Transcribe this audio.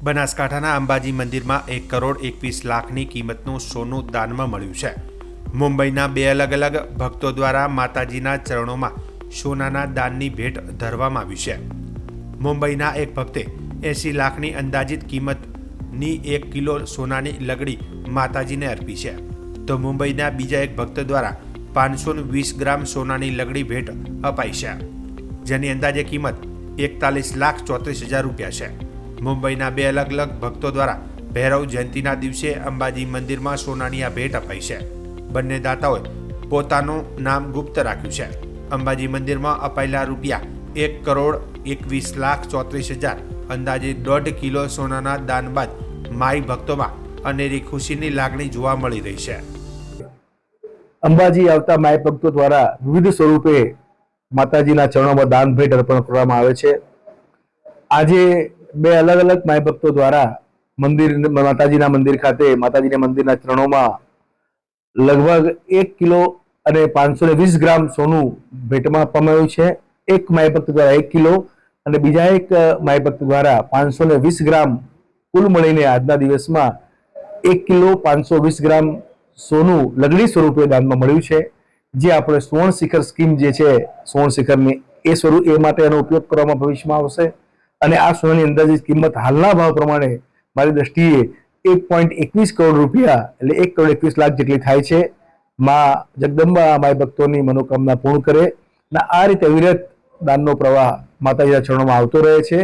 બનાસકાંઠાના અંબાજી મંદિરમાં 1,21,00,000ની કિંમતનું સોનું દાનમાં મળ્યું છે। મુંબઈના બે અલગ અલગ ભક્તો દ્વારા માતાજીના ચરણોમાં સોનાના દાનની ભેટ ધરવામાં આવી છે। મુંબઈના એક ભક્તે 80 લાખની અંદાજિત કિંમતની 1 કિલો સોનાની લગડી માતાજીને અર્પી છે, તો મુંબઈના બીજા એક ભક્ત દ્વારા 520 ગ્રામ સોનાની લગડી ભેટ અપાઈ છે, જેની અંદાજે કિંમત 41,34,000 રૂપિયા છે। મુંબઈના બે અલગ અલગ ભક્તો દ્વારા ભૈરવ જયંતિના દિવસે અંબાજી મંદિરમાં સોનાની આ ભેટ અપાઈ છે। બંને દાતાઓએ પોતાનું નામ ગુપ્ત રાખ્યું છે। અંબાજી મંદિરમાં અપાયેલા રૂપિયા 1,21,34,000 અંદાજે 1.5 કિલો સોનાના દાન બાદ માઈ ભક્તોમાં અનેરી ખુશીની લાગણી જોવા મળી રહી છે। અંબાજી આવતા માય ભક્તો દ્વારા વિવિધ સ્વરૂપે માતાજીના ચરણોમાં દાન ભેટ અર્પણ કરવામાં આવે છે। આજે બે અલગ અલગ માય ભક્તો દ્વારા માતાજીના મંદિર ખાતે માતાજીના મંદિરના ચરણોમાં લગભગ 1 કિલો અને 520 ગ્રામ સોનું ભેટમાં આપવામાં આવ્યું છે। એક માય ભક્ત દ્વારા 1 કિલો અને બીજા એક માય ભક્ત દ્વારા 520 ગ્રામ, કુલ મળીને આજના દિવસમાં 1 કિલો 520 ગ્રામ સોનું લગડી સ્વરૂપે દાનમાં મળ્યું છે, જે આપણે સુવર્ણ શિખર સ્કીમ જે છે સુવર્ણ શિખરની એ માટે એનો ઉપયોગ કરવામાં ભવિષ્યમાં આવશે। અને આ સોનાની અંદાજિત કિંમત હાલના ભાવ પ્રમાણે મારી દ્રષ્ટિએ 1.21 કરોડ રૂપિયા એટલે 1,21,00,000 જેટલી થાય છે। માં જગદંબા માય ભક્તોની મનોકામના પૂર્ણ કરે અને આ રીતે અવિરત દાનનો પ્રવાહ માતાજીના ચરણોમાં આવતો રહે છે।